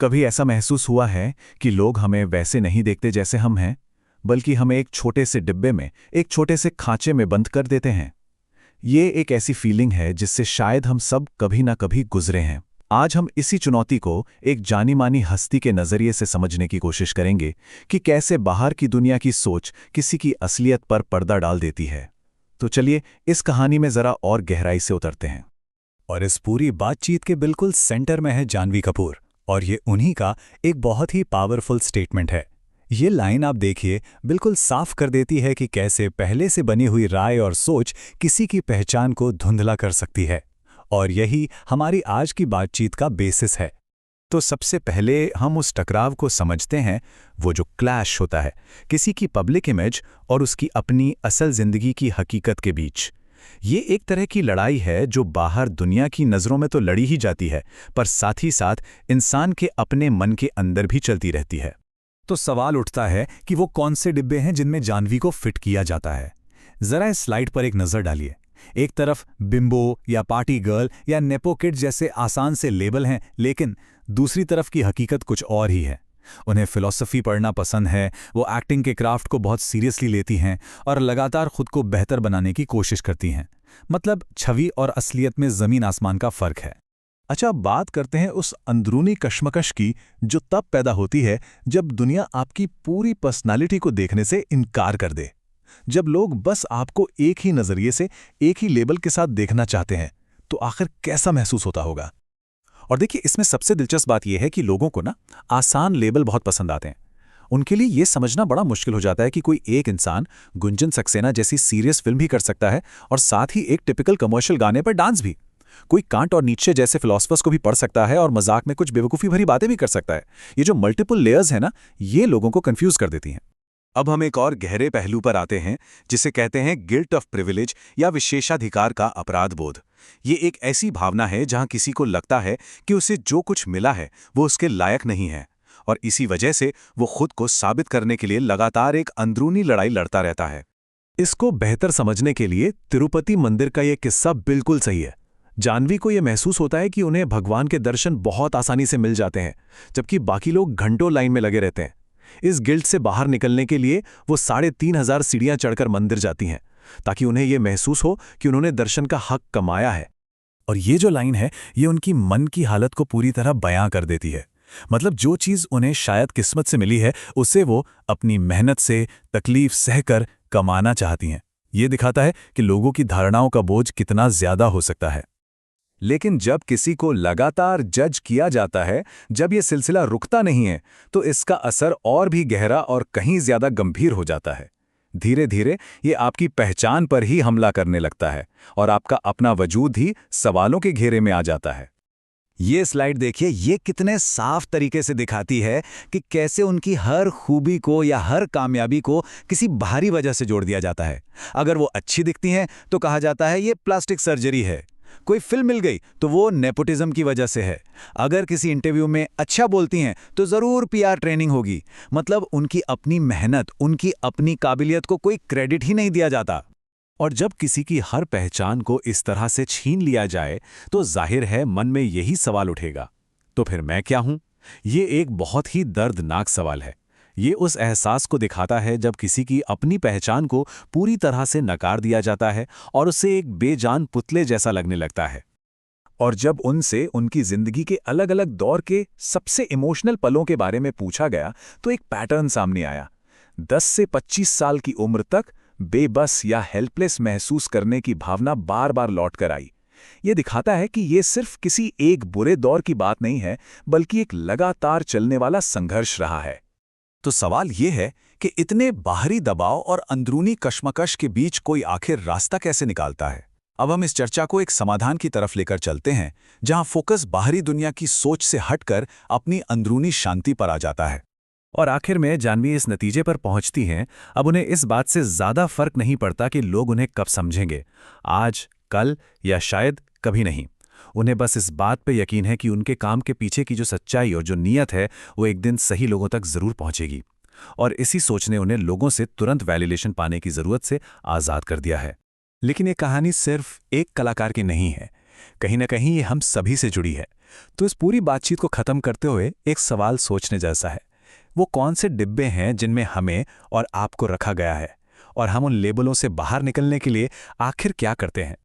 कभी ऐसा महसूस हुआ है कि लोग हमें वैसे नहीं देखते जैसे हम हैं, बल्कि हमें एक छोटे से डिब्बे में, एक छोटे से खांचे में बंद कर देते हैं। ये एक ऐसी फीलिंग है जिससे शायद हम सब कभी ना कभी गुजरे हैं। आज हम इसी चुनौती को एक जानी-मानी हस्ती के नज़रिए से समझने की कोशिश करेंगे कि कैसे बाहर की दुनिया की सोच किसी की असलियत पर पर्दा डाल देती है। तो चलिए इस कहानी में ज़रा और गहराई से उतरते हैं। और इस पूरी बातचीत के बिल्कुल सेंटर में है जानवी कपूर, और ये उन्हीं का एक बहुत ही पावरफुल स्टेटमेंट है। ये लाइन आप देखिए, बिल्कुल साफ कर देती है कि कैसे पहले से बनी हुई राय और सोच किसी की पहचान को धुंधला कर सकती है। और यही हमारी आज की बातचीत का बेसिस है। तो सबसे पहले हम उस टकराव को समझते हैं, वो जो क्लैश होता है किसी की पब्लिक इमेज और उसकी अपनी असल जिंदगी की हकीकत के बीच। ये एक तरह की लड़ाई है जो बाहर दुनिया की नज़रों में तो लड़ी ही जाती है, पर साथ ही साथ इंसान के अपने मन के अंदर भी चलती रहती है। तो सवाल उठता है कि वो कौन से डिब्बे हैं जिनमें जानवी को फिट किया जाता है। जरा इस स्लाइड पर एक नज़र डालिए। एक तरफ बिम्बो या पार्टी गर्ल या नेपो किड जैसे आसान से लेबल हैं, लेकिन दूसरी तरफ की हकीकत कुछ और ही है। उन्हें फिलॉसफी पढ़ना पसंद है, वो एक्टिंग के क्राफ्ट को बहुत सीरियसली लेती हैं और लगातार खुद को बेहतर बनाने की कोशिश करती हैं। मतलब छवि और असलियत में ज़मीन आसमान का फ़र्क है। अच्छा, अब बात करते हैं उस अंदरूनी कश्मकश की जो तब पैदा होती है जब दुनिया आपकी पूरी पर्सनालिटी को देखने से इनकार कर दे। जब लोग बस आपको एक ही नज़रिए से, एक ही लेबल के साथ देखना चाहते हैं, तो आखिर कैसा महसूस होता होगा। और देखिए, इसमें सबसे दिलचस्प बात यह है कि लोगों को ना आसान लेबल बहुत पसंद आते हैं। उनके लिए यह समझना बड़ा मुश्किल हो जाता है कि कोई एक इंसान गुंजन सक्सेना जैसी सीरियस फिल्म भी कर सकता है और साथ ही एक टिपिकल कमर्शियल गाने पर डांस भी। कोई कांट और नीचे जैसे फिलोसफर्स को भी पढ़ सकता है और मजाक में कुछ बेवकूफ़ी भरी बातें भी कर सकता है। ये जो मल्टीपल लेयर्स हैं ना, ये लोगों को कंफ्यूज कर देती हैं। अब हम एक और गहरे पहलू पर आते हैं, जिसे कहते हैं गिल्ट ऑफ प्रिविलेज या विशेषाधिकार का अपराध बोध। ये एक ऐसी भावना है जहां किसी को लगता है कि उसे जो कुछ मिला है वो उसके लायक नहीं है, और इसी वजह से वो खुद को साबित करने के लिए लगातार एक अंदरूनी लड़ाई लड़ता रहता है। इसको बेहतर समझने के लिए तिरुपति मंदिर का ये किस्सा बिल्कुल सही है। जानवी को यह महसूस होता है कि उन्हें भगवान के दर्शन बहुत आसानी से मिल जाते हैं, जबकि बाकी लोग घंटों लाइन में लगे रहते हैं। इस गिल्ट से बाहर निकलने के लिए वो 3,500 सीढ़ियां चढ़कर मंदिर जाती हैं, ताकि उन्हें यह महसूस हो कि उन्होंने दर्शन का हक कमाया है। और ये जो लाइन है, ये उनकी मन की हालत को पूरी तरह बयां कर देती है। मतलब जो चीज़ उन्हें शायद किस्मत से मिली है, उसे वो अपनी मेहनत से, तकलीफ सहकर कमाना चाहती हैं। ये दिखाता है कि लोगों की धारणाओं का बोझ कितना ज्यादा हो सकता है। लेकिन जब किसी को लगातार जज किया जाता है, जब ये सिलसिला रुकता नहीं है, तो इसका असर और भी गहरा और कहीं ज्यादा गंभीर हो जाता है। धीरे धीरे ये आपकी पहचान पर ही हमला करने लगता है और आपका अपना वजूद ही सवालों के घेरे में आ जाता है। ये स्लाइड देखिए, ये कितने साफ तरीके से दिखाती है कि कैसे उनकी हर खूबी को या हर कामयाबी को किसी बाहरी वजह से जोड़ दिया जाता है। अगर वो अच्छी दिखती हैं तो कहा जाता है ये प्लास्टिक सर्जरी है। कोई फिल्म मिल गई तो वो नेपोटिज्म की वजह से है। अगर किसी इंटरव्यू में अच्छा बोलती हैं तो ज़रूर पीआर ट्रेनिंग होगी। मतलब उनकी अपनी मेहनत, उनकी अपनी काबिलियत को कोई क्रेडिट ही नहीं दिया जाता। और जब किसी की हर पहचान को इस तरह से छीन लिया जाए, तो जाहिर है मन में यही सवाल उठेगा, तो फिर मैं क्या हूं? ये एक बहुत ही दर्दनाक सवाल है। ये उस एहसास को दिखाता है जब किसी की अपनी पहचान को पूरी तरह से नकार दिया जाता है और उसे एक बेजान पुतले जैसा लगने लगता है। और जब उनसे उनकी जिंदगी के अलग अलग दौर के सबसे इमोशनल पलों के बारे में पूछा गया, तो एक पैटर्न सामने आया। 10 से 25 साल की उम्र तक बेबस या हेल्पलेस महसूस करने की भावना बार बार लौट कर आई। ये दिखाता है कि ये सिर्फ किसी एक बुरे दौर की बात नहीं है, बल्कि एक लगातार चलने वाला संघर्ष रहा है। तो सवाल ये है कि इतने बाहरी दबाव और अंदरूनी कश्मकश के बीच कोई आखिर रास्ता कैसे निकालता है? अब हम इस चर्चा को एक समाधान की तरफ लेकर चलते हैं, जहां फोकस बाहरी दुनिया की सोच से हटकर अपनी अंदरूनी शांति पर आ जाता है। और आखिर में जानवी इस नतीजे पर पहुंचती हैं, अब उन्हें इस बात से ज़्यादा फर्क नहीं पड़ता कि लोग उन्हें कब समझेंगे, आज, कल या शायद कभी नहीं। उन्हें बस इस बात पे यकीन है कि उनके काम के पीछे की जो सच्चाई और जो नीयत है, वो एक दिन सही लोगों तक ज़रूर पहुंचेगी। और इसी सोच ने उन्हें लोगों से तुरंत वैलिडेशन पाने की ज़रूरत से आज़ाद कर दिया है। लेकिन ये कहानी सिर्फ एक कलाकार की नहीं है। कहीं ना कहीं ये हम सभी से जुड़ी है। तो इस पूरी बातचीत को ख़त्म करते हुए एक सवाल सोचने जैसा है। वो कौन से डिब्बे हैं जिनमें हमें और आपको रखा गया है, और हम उन लेबलों से बाहर निकलने के लिए आखिर क्या करते हैं?